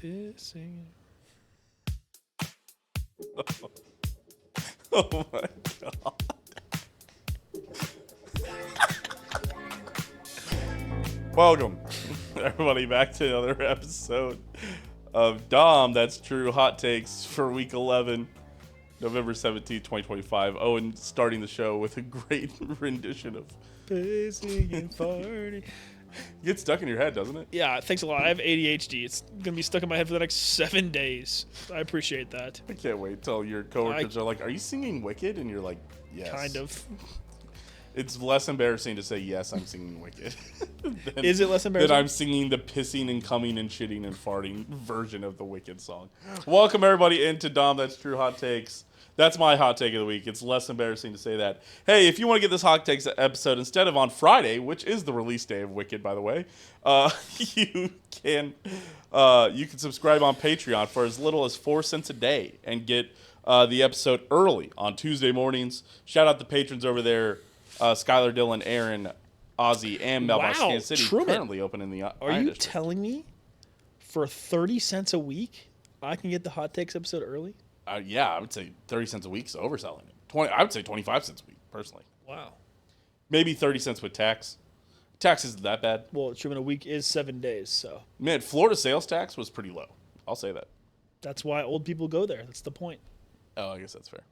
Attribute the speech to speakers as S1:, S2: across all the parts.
S1: Pissing.
S2: Oh my god. Welcome, everybody, back to another episode of Dahm, that's Tru Hot Takes for week 11, November 17th, 2025. Owen starting the show with a great rendition of
S1: Pissing and farting.
S2: Gets stuck in your head, doesn't it?
S1: Yeah, thanks a lot. I have ADHD. It's going to be stuck in my head for the next 7 days. I appreciate that.
S2: I can't wait till your coworkers are like, "Are you singing Wicked?" And you're like, "Yes."
S1: Kind of.
S2: It's less embarrassing to say, "Yes, I'm singing Wicked."
S1: Is it less embarrassing?
S2: That I'm singing the pissing and coming and shitting and farting version of the Wicked song. Welcome, everybody, into Dahm, that's Tru Hot Takes. That's my hot take of the week. It's less embarrassing to say that. Hey, if you want to get this hot takes episode instead of on Friday, which is the release day of Wicked, by the way, you can subscribe on Patreon for as little as 4 cents a day and get the episode early on Tuesday mornings. Shout out the patrons over there, Skylar, Dylan, Aaron, Ozzy, and Melbox Kansas City,
S1: Truman.
S2: currently open in the
S1: Are you telling me for 30 cents a week I can get the hot takes episode early?
S2: Yeah, I would say 30 cents a week is overselling it. I would say 25 cents a week, personally.
S1: Wow.
S2: Maybe 30 cents with tax. Tax isn't that bad.
S1: Well, Truman, a week is 7 days, so.
S2: Man, Florida sales tax was pretty low. I'll say that.
S1: That's why old people go there. That's the point.
S2: Oh, I guess that's fair.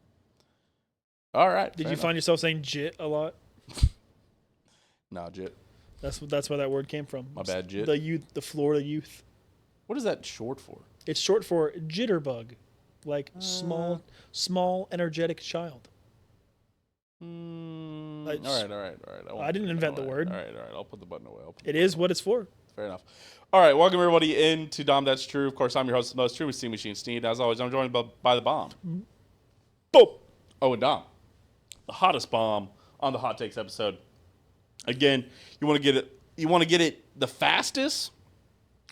S2: All right.
S1: Did you find yourself saying jit a lot?
S2: Nah, jit.
S1: That's where that word came from.
S2: My bad, jit.
S1: The Florida youth.
S2: What is that short for?
S1: It's short for jitterbug, like small energetic child.
S2: All right.
S1: I didn't invent the word.
S2: All right. I'll put the button away.
S1: It is what it's for.
S2: Fair enough. All right, welcome everybody into Dahm, that's True. Of course, I'm your host, the most true with Steam Machine Steve. As always, I'm joined by the bomb.
S1: Boom.
S2: Oh, and Dahm, the hottest bomb on the Hot Takes episode. Again, you want to get it. You want to get it the fastest.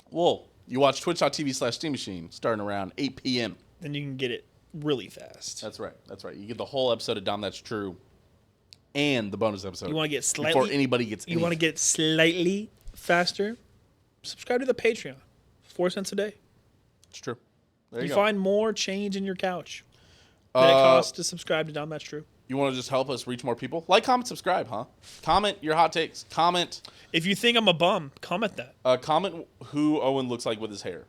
S2: Well, you watch Twitch.tv/Steam Machine starting around 8 p.m.
S1: Then you can get it really fast.
S2: That's right. You get the whole episode of Dahm, that's True, and the bonus episode.
S1: You want to get slightly
S2: before anybody gets.
S1: You want to get slightly faster? Subscribe to the Patreon. 4 cents a day.
S2: It's true. There
S1: You
S2: go.
S1: find more change in your couch than it costs to subscribe to Dahm, that's True.
S2: You want to just help us reach more people? Like, comment, subscribe, huh? Comment your hot takes. Comment.
S1: If you think I'm a bum, comment that.
S2: Comment who Owen looks like with his hair.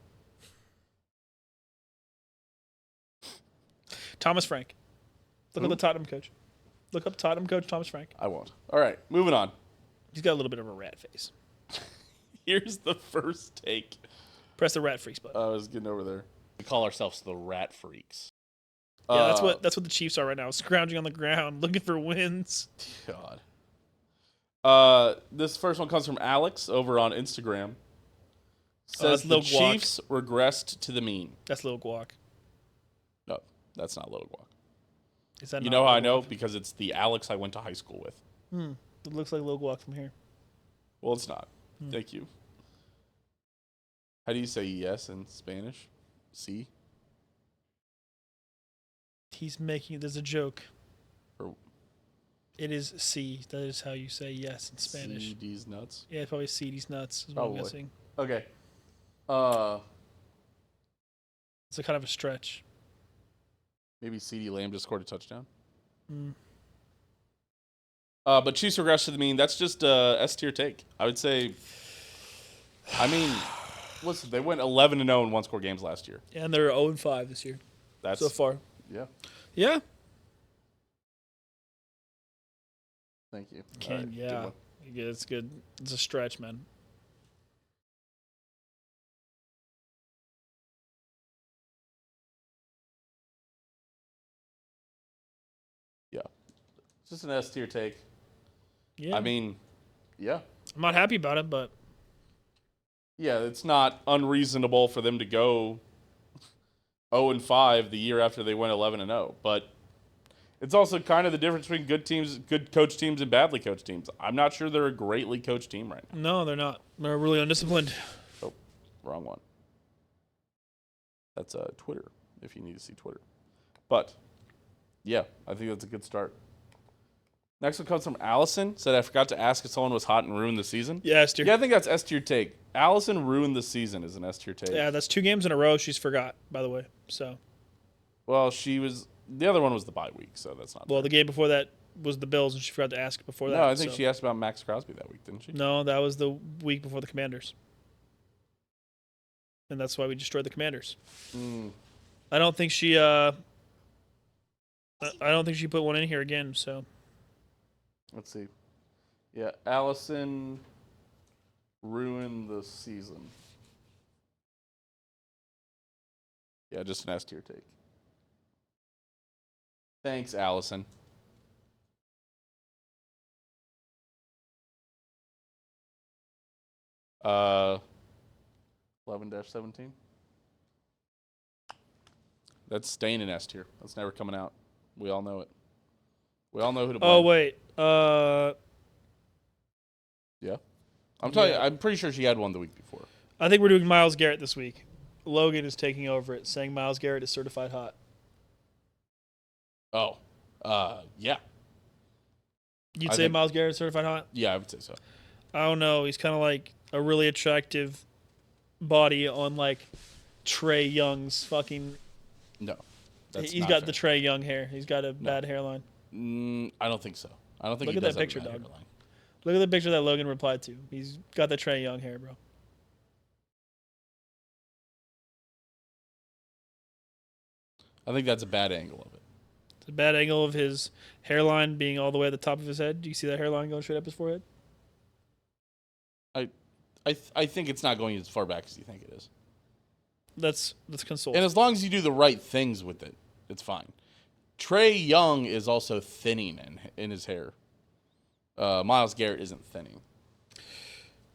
S1: Thomas Frank. Look up the Tottenham coach. Look up Tottenham coach Thomas Frank.
S2: I won't. All right, moving on.
S1: He's got a little bit of a rat face.
S2: Here's the first take.
S1: Press the rat freaks button.
S2: I was getting over there. We call ourselves the Rat Freaks.
S1: Yeah, that's what the Chiefs are right now, scrounging on the ground, looking for wins.
S2: God. This first one comes from Alex over on Instagram. Says the Chiefs regressed to the mean.
S1: That's Lil Guac.
S2: No, that's not Lil Guac.
S1: Is that
S2: you know how I know? Because it's the Alex I went to high school with.
S1: It looks like Lil Guac from here.
S2: Well, it's not. Thank you. How do you say yes in Spanish? Sí?
S1: There's a joke.
S2: Or
S1: It is C. That is how you say yes in Spanish.
S2: CD's nuts?
S1: Yeah, it's probably CD's nuts is what I'm guessing.
S2: Okay.
S1: It's a kind of a stretch.
S2: Maybe CD Lamb just scored a touchdown. But Chiefs regress to the mean. That's just S tier take. I would say. I mean, listen, they went 11-0 in one-score games last year.
S1: And they're 0-5 this year.
S2: That's
S1: so far.
S2: Yeah.
S1: Yeah.
S2: Thank you.
S1: Yeah, it's good. It's a stretch, man.
S2: Yeah. It's just an S tier take.
S1: Yeah.
S2: I mean, yeah.
S1: I'm not happy about it, but.
S2: Yeah, it's not unreasonable for them to go 0-5 the year after they went 11-0. But it's also kind of the difference between good teams, good coach teams, and badly coached teams. I'm not sure they're a greatly coached team right now.
S1: No, they're not. They're really undisciplined.
S2: Oh, wrong one. That's Twitter, if you need to see Twitter. But, yeah, I think that's a good start. Next one comes from Alison. Said, I forgot to ask if someone was hot and ruined the season.
S1: Yeah, S tier.
S2: Yeah, I think that's S tier take. Alison ruined the season is an S tier take.
S1: Yeah, that's 2 games in a row she's forgot, by the way. So,
S2: Well, the other one was the bye week, so that's not.
S1: well, the game before that was the Bills, and she forgot to ask before that.
S2: No, I think she asked about Max Crosby that week, didn't she?
S1: No, that was the week before the Commanders. And that's why we destroyed the Commanders. I don't think she put one in here again, so.
S2: Let's see. Yeah, Alison ruined the season. Yeah, just an S tier take. Thanks, Alison. 11-17. That's staying in S tier. That's never coming out. We all know it. We all know who to blame.
S1: Oh wait.
S2: Yeah. I'm telling you, I'm pretty sure she had one the week before.
S1: I think we're doing Myles Garrett this week. Logan is taking over it, saying Myles Garrett is certified hot.
S2: Oh. Yeah.
S1: You'd say Myles Garrett is certified hot?
S2: Yeah, I would say so.
S1: I don't know. He's kind of like a really attractive body on like Trey Young's fucking.
S2: No.
S1: He's got the Trey Young hair. He's got a bad hairline.
S2: I don't think so. I don't think.
S1: Look
S2: he
S1: at
S2: does
S1: that
S2: have a
S1: picture,
S2: bad
S1: dog.
S2: hairline.
S1: Look at the picture that Logan replied to. He's got the Trey Young hair, bro.
S2: I think that's a bad angle of it.
S1: It's a bad angle of his hairline being all the way at the top of his head. Do you see that hairline going straight up his forehead?
S2: I think it's not going as far back as you think it is.
S1: That's consoling.
S2: And as long as you do the right things with it, it's fine. Trey Young is also thinning in his hair. Myles Garrett isn't thinning.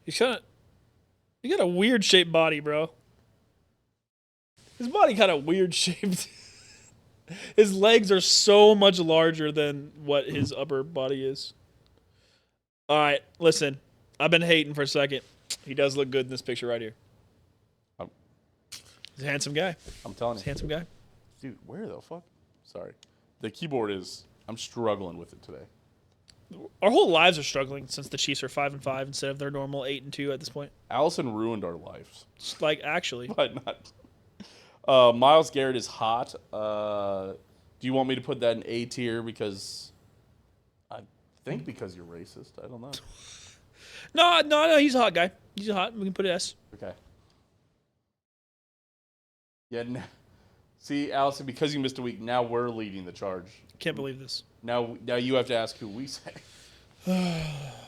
S1: He got a weird shaped body, bro. His body kind of weird shaped. His legs are so much larger than what his upper body is. All right, listen. I've been hating for a second. He does look good in this picture right here. He's a handsome guy.
S2: I'm telling
S1: He's a
S2: you.
S1: handsome guy.
S2: Dude, where the fuck? Sorry. The keyboard I'm struggling with it today.
S1: Our whole lives are struggling since the Chiefs are 5-5 instead of their normal 8-2 at this point.
S2: Allison ruined our lives.
S1: Just like, actually.
S2: But not. Myles Garrett is hot. Do you want me to put that in A tier because because you're racist. I don't know.
S1: No, he's a hot guy. He's hot. We can put it S.
S2: Okay. Yeah. See, Allison, because you missed a week, now we're leading the charge.
S1: Can't believe this.
S2: Now you have to ask who we say.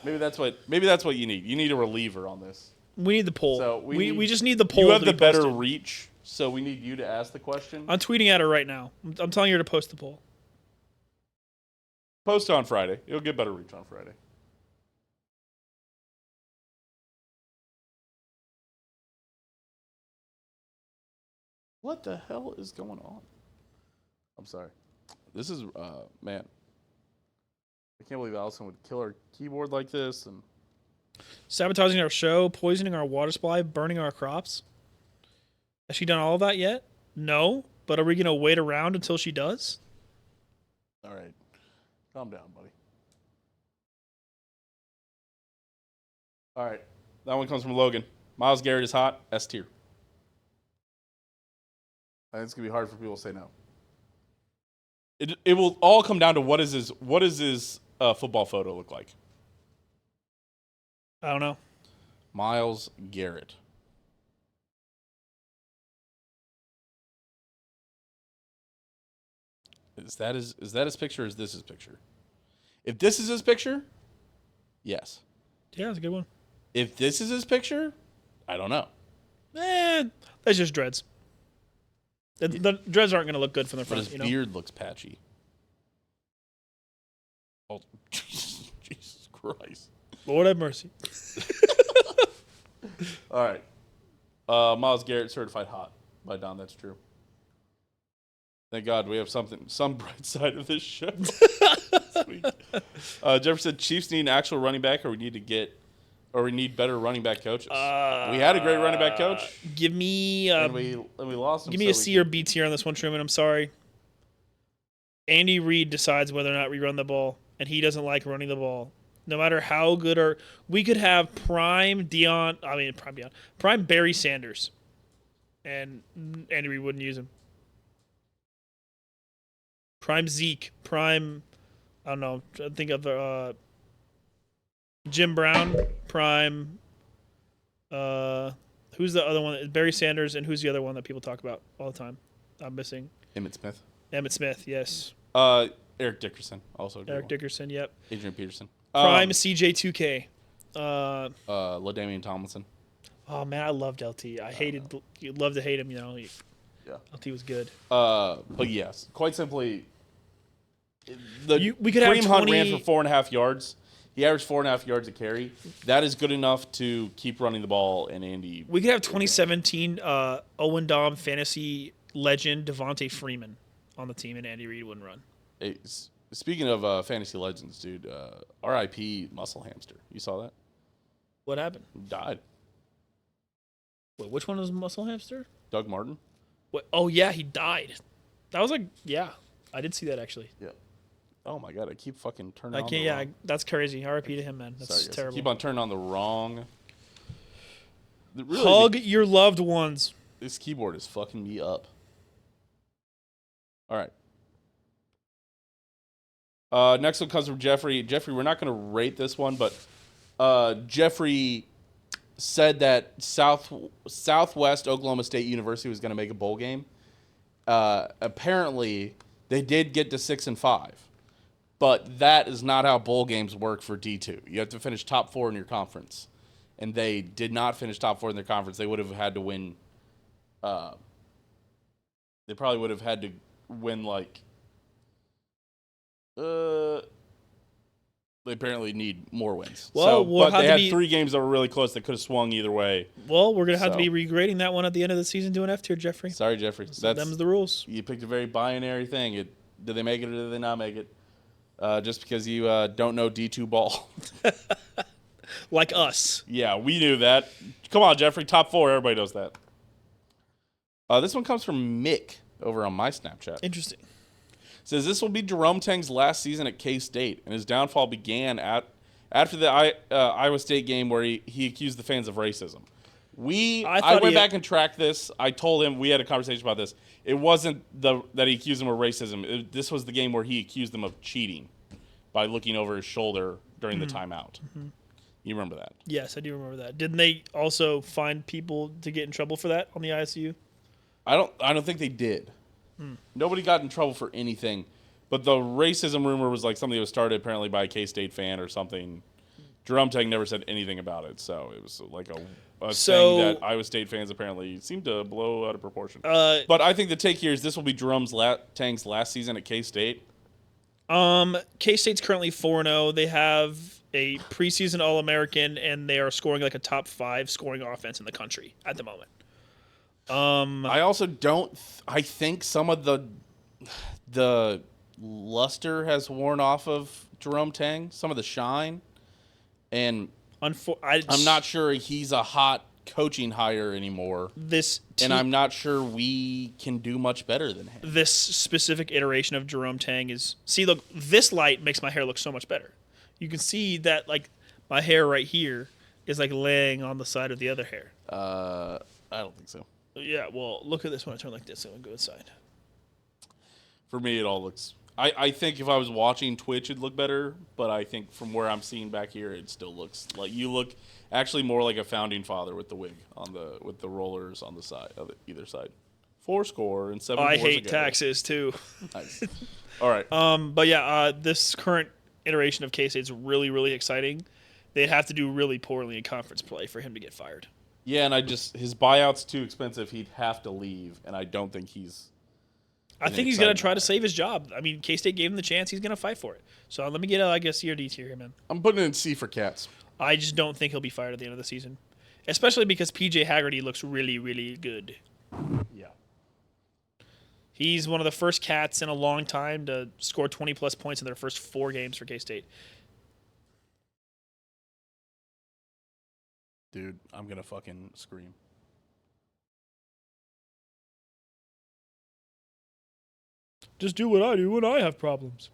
S2: Maybe that's what you need. You need a reliever on this.
S1: We need the poll.
S2: So
S1: we just need the poll.
S2: You have
S1: to
S2: the
S1: be
S2: better
S1: posted.
S2: reach, so we need you to ask the question.
S1: I'm tweeting at her right now. I'm telling her to post the poll.
S2: Post it on Friday. You'll get better reach on Friday. What the hell is going on? I'm sorry. This is man. I can't believe Allison would kill her keyboard like this and
S1: Sabotaging our show, poisoning our water supply, burning our crops. Has she done all of that yet? No. But are we going to wait around until she does?
S2: all right. Calm down, buddy. All right. That one comes from Logan. Myles Garrett is hot. S tier. I think it's gonna be hard for people to say no. It will all come down to what does his football photo look like?
S1: I don't know.
S2: Myles Garrett. Is that his picture? Or is this his picture? If this is his picture, yes.
S1: Yeah, it's a good one.
S2: If this is his picture, I don't know.
S1: That's just dreads. The dreads aren't going to look good from the
S2: But
S1: front.
S2: his beard looks patchy. Oh, Jesus Christ.
S1: Lord have mercy.
S2: All right. Myles Garrett certified hot by Dahm. That's true. Thank God we have some bright side of this show this week. Jeffery said Chiefs need an actual running back, or we need better running back coaches. We had a great running back coach.
S1: Give me
S2: and we lost him.
S1: Give me a C or B tier on this one, Truman. I'm sorry. Andy Reid decides whether or not we run the ball. and he doesn't like running the ball. No matter how good we could have prime Barry Sanders, and Andy Reid wouldn't use him. Prime Zeke, prime, I don't know. I think of Jim Brown, prime. Who's the other one? Barry Sanders, and who's the other one that people talk about all the time? I'm missing.
S2: Emmitt Smith.
S1: Emmitt Smith, yes.
S2: Eric Dickerson, also.
S1: Eric Dickerson, yep.
S2: Adrian Peterson.
S1: Prime CJ2K.
S2: LaDainian Tomlinson.
S1: Oh man, I loved LT. You love to hate him, you know.
S2: Yeah.
S1: LT was good.
S2: But yes, quite simply,
S1: we could have
S2: Kareem Hunt ran for 4.5 yards. He averaged 4.5 yards a carry. That is good enough to keep running the ball. And Andy,
S1: we could have 2017 Owen Dahm fantasy legend Devontae Freeman on the team, and Andy Reid wouldn't run.
S2: Hey, speaking of fantasy legends, dude, R.I.P. Muscle Hamster. You saw that?
S1: What happened?
S2: He died.
S1: Wait, which one was Muscle Hamster?
S2: Doug Martin.
S1: What? Oh yeah, he died. That was I did see that actually.
S2: Yeah. Oh my god, I keep fucking turning.
S1: I can't.
S2: wrong.
S1: That's crazy. R.I.P. to him, man. That's
S2: Sorry,
S1: terrible.
S2: I keep on turning on the wrong. Really,
S1: Hug your loved ones.
S2: This keyboard is fucking me up. All right. Next one comes from Jeffrey. Jeffrey, we're not going to rate this one, but Jeffrey said that Southwest Oklahoma State University was going to make a bowl game. Apparently, they did get to 6-5, but that is not how bowl games work for D2. You have to finish top 4 in your conference, and they did not finish top 4 in their conference. They would have had to win. They probably would have had to win like. They apparently need more wins.
S1: Well,
S2: but they had 3 games that were really close that could have swung either way.
S1: Well, we're gonna have to be regrading that one at the end of the season to an F tier, Jeffrey.
S2: Sorry, Jeffrey.
S1: Them's the rules.
S2: You picked a very binary thing. Did they make it or did they not make it? Just because you don't know D2 ball.
S1: Like us.
S2: Yeah, we knew that. Come on, Jeffrey. Top 4. Everybody knows that. This one comes from Mick over on my Snapchat.
S1: Interesting.
S2: Says this will be Jerome Tang's last season at K-State, and his downfall began after the Iowa State game where he accused the fans of racism. I went back and tracked this. I told him, we had a conversation about this. It wasn't that he accused them of racism. This was the game where he accused them of cheating by looking over his shoulder during the timeout. Mm-hmm. You remember that? Yes,
S1: I do remember that. Didn't they also find people to get in trouble for that on the ISU?
S2: I don't think they did. Nobody got in trouble for anything, but the racism rumor was like something that was started apparently by a K-State fan or something. Jerome Tang never said anything about it, so it was like a thing that Iowa State fans apparently seemed to blow out of proportion. But I think the take here is this will be Tang's last season at K-State.
S1: K-State's currently 4-0. They have a preseason All-American, and they are scoring like a top 5 scoring offense in the country at the moment.
S2: I also don't. I think some of the luster has worn off of Jerome Tang. Some of the shine, and I'm not sure he's a hot coaching hire anymore. And I'm not sure we can do much better than him.
S1: This specific iteration of Jerome Tang is. See, look, this light makes my hair look so much better. You can see that, like, my hair right here is like laying on the side of the other hair.
S2: I don't think so.
S1: Yeah, well, look at this when I turn like this. I'm going to go inside.
S2: For me, it all looks... I think if I was watching Twitch, it'd look better, but I think from where I'm seeing back here, it still looks like you look actually more like a founding father with the wig with the rollers on the side of either side. 4 score and 7
S1: I
S2: fours
S1: hate
S2: ago.
S1: taxes, too.
S2: Nice. All right.
S1: But yeah, this current iteration of K-State's really, really exciting. They'd have to do really poorly in conference play for him to get fired.
S2: Yeah, and his buyout's too expensive. He'd have to leave, and I don't think he's...
S1: I think he's going to try to save his job. I mean, K-State gave him the chance. He's going to fight for it. So let me get a C or D tier here, man.
S2: I'm putting it in C for Cats.
S1: I just don't think he'll be fired at the end of the season, especially because P.J. Haggerty looks really, really good.
S2: Yeah.
S1: He's one of the first Cats in a long time to score 20-plus points in their first 4 games for K-State.
S2: Dude, I'm going to fucking scream.
S1: Just do what I do when I have problems.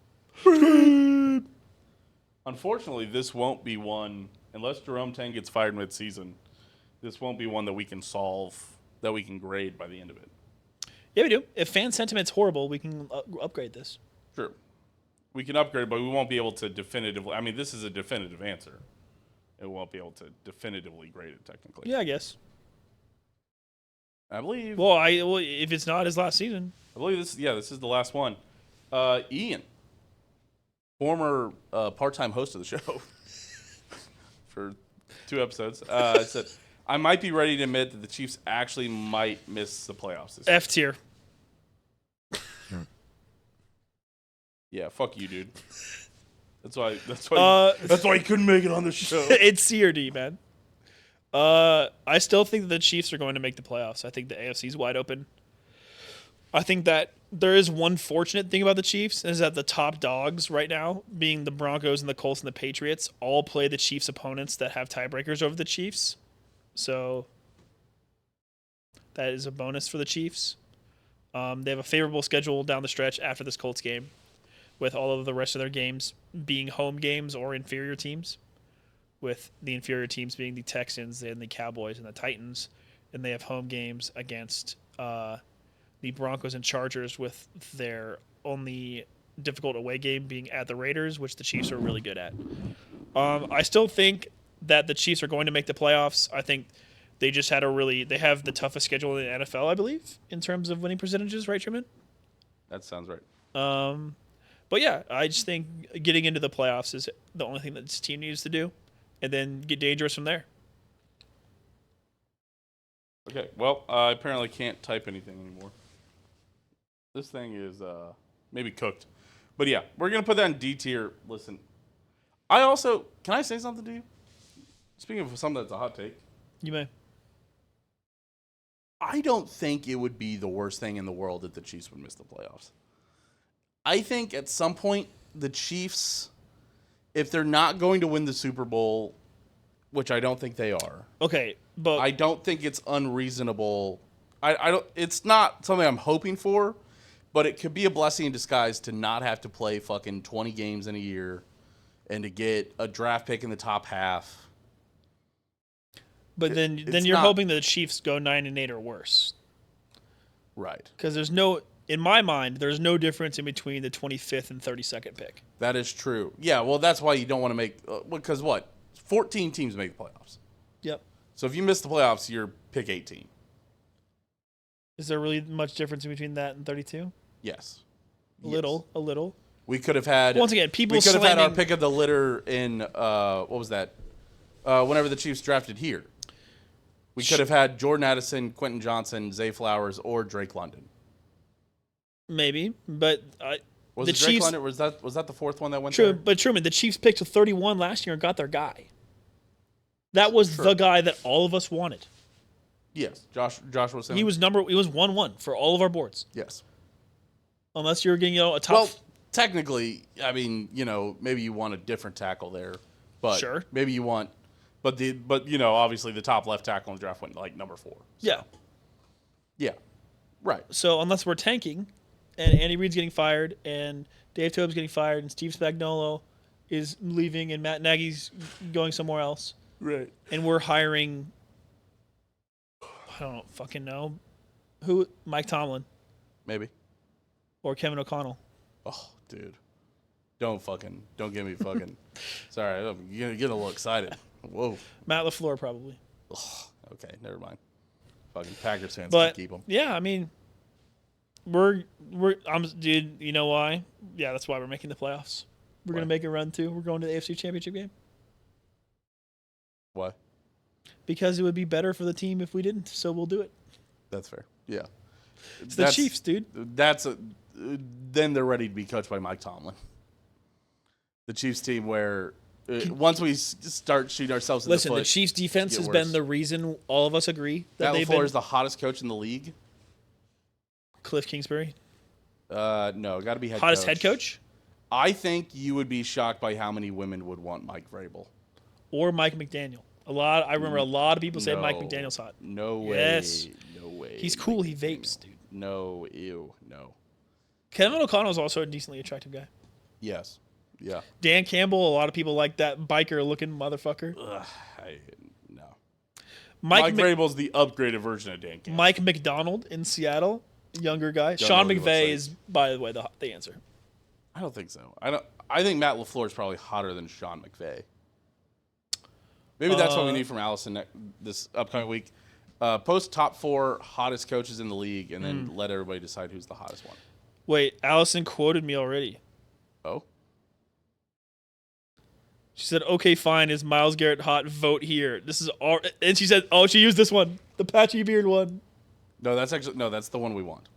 S2: Unfortunately, this won't be one unless Jerome Tang gets fired mid-season. This won't be one that we can solve, that we can grade by the end of it.
S1: Yeah, we do. If fan sentiment's horrible, we can upgrade this.
S2: Sure. We can upgrade, but we won't be able to definitively. I mean, this is a definitive answer. It won't be able to definitively grade it technically.
S1: Yeah, I guess.
S2: I believe.
S1: Well, if it's not his last season.
S2: I believe this. Yeah, this is the last one. Ian, former part-time host of the show for 2 episodes, said, "I might be ready to admit that the Chiefs actually might miss the playoffs this year."
S1: F tier.
S2: Yeah, fuck you, dude. That's why you couldn't make it on the show.
S1: It's C or D, man. I still think that the Chiefs are going to make the playoffs. I think the AFC is wide open. I think that there is one fortunate thing about the Chiefs is that the top dogs right now, being the Broncos and the Colts and the Patriots, all play the Chiefs' opponents that have tiebreakers over the Chiefs. So that is a bonus for the Chiefs. They have a favorable schedule down the stretch after this Colts game, with all of the rest of their games being home games or inferior teams, with the inferior teams being the Texans and the Cowboys and the Titans, and they have home games against the Broncos and Chargers, with their only difficult away game being at the Raiders, which the Chiefs are really good at. I still think that the Chiefs are going to make the playoffs. I think they just had they have the toughest schedule in the NFL, I believe, in terms of winning percentages, right, Truman?
S2: That sounds right.
S1: But yeah, I just think getting into the playoffs is the only thing that this team needs to do, and then get dangerous from there.
S2: Okay, well, I apparently can't type anything anymore. This thing is maybe cooked. But yeah, we're going to put that in D tier. Listen, can I say something to you? Speaking of something that's a hot take.
S1: You may.
S2: I don't think it would be the worst thing in the world if the Chiefs would miss the playoffs. I think at some point the Chiefs, if they're not going to win the Super Bowl, which I don't think they are.
S1: Okay, but
S2: I don't think it's unreasonable. I don't. It's not something I'm hoping for, but it could be a blessing in disguise to not have to play fucking 20 games in a year, and to get a draft pick in the top half.
S1: But then you're hoping that the Chiefs go 9-8 or worse,
S2: right?
S1: Because in my mind, there's no difference in between the 25th and 32nd pick.
S2: That is true. Yeah, well, that's why you don't want to make because 14 teams make the playoffs.
S1: Yep.
S2: So if you miss the playoffs, you're pick 18.
S1: Is there really much difference in between that and 32?
S2: Yes.
S1: A little.
S2: We could have had
S1: once again people.
S2: We could have had our pick of the litter in what was that? Whenever the Chiefs drafted here, we could have had Jordan Addison, Quentin Johnson, Zay Flowers, or Drake London.
S1: Maybe, but
S2: was
S1: the
S2: it Drake
S1: Chiefs,
S2: London? Was that the fourth one that went
S1: true,
S2: there?
S1: But Truman, the Chiefs picked to 31 last year and got their guy. That was the guy that all of us wanted.
S2: Yes, Josh was.
S1: He was 1-1 for all of our boards.
S2: Yes.
S1: Unless you're getting a top.
S2: Well, technically, I mean, maybe you want a different tackle there, but
S1: sure.
S2: Maybe you want, but obviously the top left tackle in the draft went like number 4. So.
S1: Yeah.
S2: Yeah. Right.
S1: So unless we're tanking, and Andy Reid's getting fired, and Dave Toub's getting fired, and Steve Spagnuolo is leaving, and Matt Nagy's going somewhere else,
S2: right?
S1: And we're hiring. I don't fucking know. Who? Mike Tomlin.
S2: Maybe.
S1: Or Kevin O'Connell.
S2: Oh, dude. Don't get me fucking. Sorry, I'm getting a little excited. Whoa.
S1: Matt LaFleur, probably.
S2: Oh, okay, never mind. Fucking Packers fans can keep them.
S1: Yeah, I mean, dude, you know why? Yeah, that's why we're making the playoffs. We're going to make a run, too. We're going to the AFC Championship game.
S2: Why?
S1: Because it would be better for the team if we didn't, so we'll do it.
S2: That's fair. Yeah.
S1: It's the Chiefs, dude.
S2: Then they're ready to be coached by Mike Tomlin. The Chiefs team where once we start shooting ourselves in the foot.
S1: Listen, the Chiefs defense has been the reason all of us agree that
S2: Matt LaFleur is the hottest coach in the league.
S1: Cliff Kingsbury?
S2: No, got to be
S1: hottest head coach?
S2: I think you would be shocked by how many women would want Mike Vrabel.
S1: Or Mike McDaniel. I remember a lot of people say Mike McDaniel's hot.
S2: No way.
S1: Yes.
S2: No way.
S1: He's cool. He vapes, dude.
S2: No. Ew. No.
S1: Kevin O'Connell is also a decently attractive guy.
S2: Yes. Yeah.
S1: Dan Campbell, a lot of people like that biker-looking motherfucker.
S2: Ugh, no.
S1: Mike
S2: Vrabel's the upgraded version of Dan Campbell.
S1: Mike McDonald in Seattle, younger guy.
S2: Don't
S1: Sean
S2: know what he
S1: McVay
S2: looks
S1: is, by the way, the answer.
S2: I don't think so. I think Matt LaFleur is probably hotter than Sean McVay. Maybe that's what we need from Alison this upcoming week. Post top 4 hottest coaches in the league, and then let everybody decide who's the hottest one.
S1: Wait, Allison quoted me already.
S2: Oh?
S1: She said, "Okay, fine. Is Myles Garrett hot? Vote here." This is all, and she said, "Oh, she used this one, the patchy beard one."
S2: No, that's the one we want.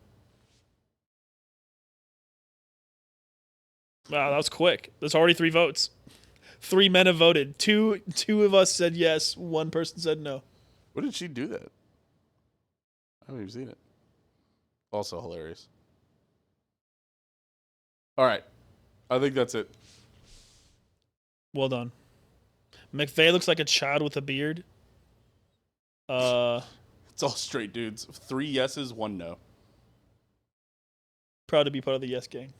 S1: Wow, that was quick. There's already 3 votes. 3 men have voted. Two of us said yes. 1 person said no.
S2: What did she do that? I haven't even seen it. Also hilarious. All right. I think that's it.
S1: Well done. McVay looks like a child with a beard.
S2: It's all straight dudes. 3 yeses, 1 no.
S1: Proud to be part of the yes gang.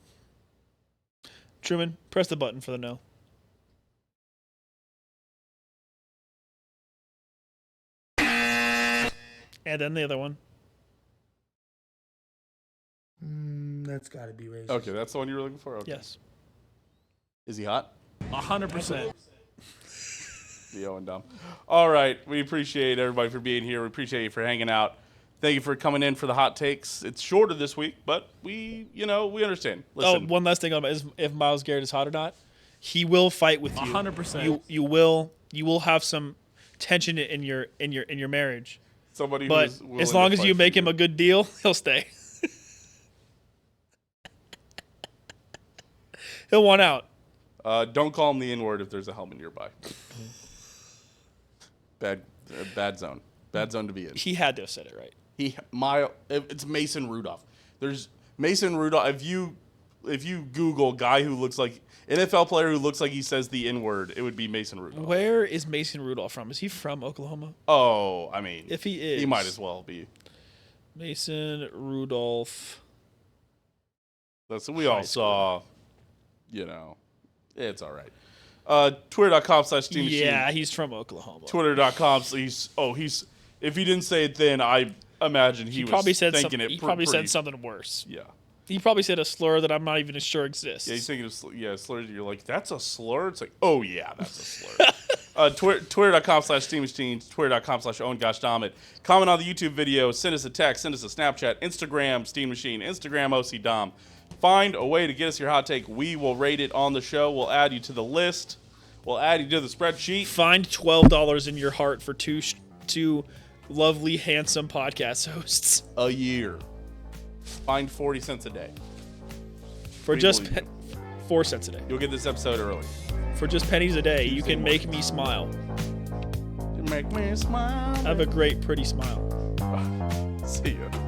S1: Truman, press the button for the no. And then the other one.
S3: That's got to be racist.
S2: Okay, that's the one you were looking for? Okay.
S1: Yes.
S2: Is he hot?
S1: 100%.
S2: Theo and Dahm. All right. We appreciate everybody for being here. We appreciate you for hanging out. Thank you for coming in for the hot takes. It's shorter this week, but we understand. Listen.
S1: Oh, one last thing on is if Myles Garrett is hot or not. He will fight with you.
S3: 100%.
S1: You will have some tension in your marriage.
S2: Somebody
S1: But
S2: who's willing
S1: as long
S2: to
S1: as
S2: fight
S1: you
S2: for
S1: make him a good deal, he'll stay. He'll want out.
S2: Don't call him the N-word if there's a helmet nearby. Bad zone. Bad zone to be in.
S1: He had to have said it right.
S2: It's Mason Rudolph. There's Mason Rudolph. If you Google guy who looks like NFL player who looks like he says the N-word, it would be Mason Rudolph.
S1: Where is Mason Rudolph from? Is he from Oklahoma?
S2: Oh, I mean,
S1: If he is,
S2: he might as well be.
S1: Mason Rudolph.
S2: That's we all saw. It's all right. Twitter.com/Steam Machine.
S1: Yeah, he's from Oklahoma.
S2: Twitter.com. He's if he didn't say it then, I imagine he was
S1: probably said
S2: thinking
S1: something.
S2: it.
S1: He probably
S2: pretty,
S1: said something worse.
S2: Yeah.
S1: He probably said a slur that I'm not even sure exists.
S2: Yeah, he's thinking of slurs. You're like, that's a slur? It's like, oh, yeah, that's a slur. Twitter.com/Steam Machine. Twitter.com/OwenGoshDommit. Comment on the YouTube video. Send us a text. Send us a Snapchat. Instagram Steam Machine. Instagram OC Dahm. Find a way to get us your hot take. We will rate it on the show. We'll add you to the list. We'll add you to the spreadsheet.
S1: Find $12 in your heart for two lovely, handsome podcast hosts.
S2: A year. Find 40 cents a day.
S1: For just 4 cents a day.
S2: You'll get this episode early.
S1: For just pennies a day, you can make me smile.
S2: You make me smile.
S1: I have a great, pretty smile.
S2: See ya.